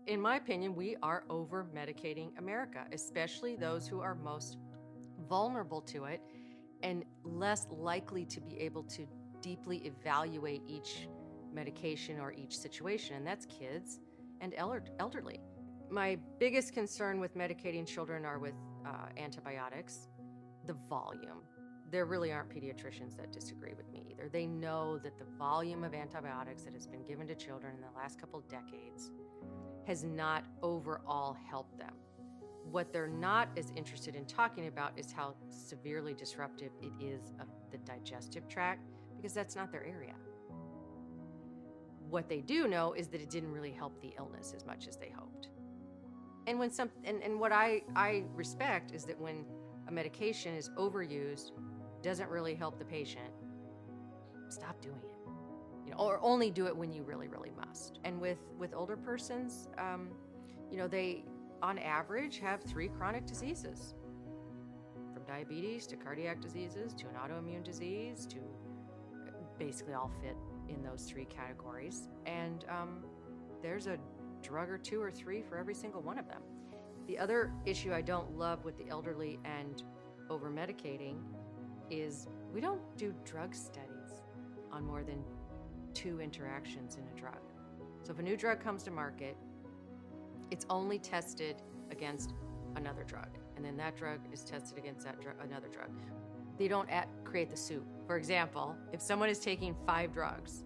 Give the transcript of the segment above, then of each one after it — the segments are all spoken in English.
In my opinion, we are over-medicating America, especially those who are most vulnerable to it and less likely to be able to deeply evaluate each medication or each situation, and that's kids and elderly. My biggest concern with medicating children are with antibiotics, the volume. There really aren't pediatricians that disagree with me either. They know that the volume of antibiotics that has been given to children in the last couple decades has not overall helped them. What they're not as interested in talking about is how severely disruptive it is of the digestive tract, because that's not their area. What they do know is that it didn't really help the illness as much as they hoped. And what I respect is that when a medication is overused, doesn't really help the patient, stop doing it. Or only do it when you really, really must. And with older persons, they on average have 3 chronic diseases, from diabetes to cardiac diseases to an autoimmune disease to basically all fit in those 3 categories. And there's a drug or 2 or 3 for every single one of them. The other issue I don't love with the elderly and over-medicating is we don't do drug studies on more than 2 interactions in a drug. So if a new drug comes to market, it's only tested against another drug, and then that drug is tested against another drug. They don't create the soup. For example, if someone is taking 5 drugs,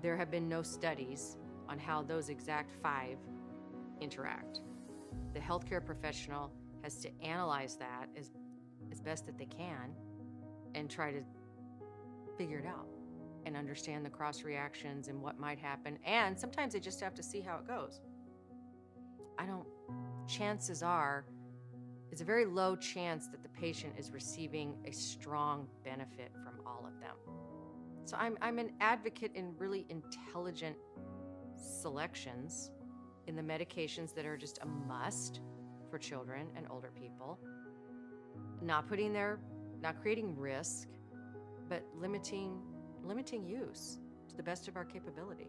there have been no studies on how those exact 5 interact. The healthcare professional has to analyze that as best that they can and try to figure it out and understand the cross reactions and what might happen. And sometimes they just have to see how it goes. Chances are, it's a very low chance that the patient is receiving a strong benefit from all of them. So I'm an advocate in really intelligent selections in the medications that are just a must for children and older people. Not creating risk, but limiting use to the best of our capability.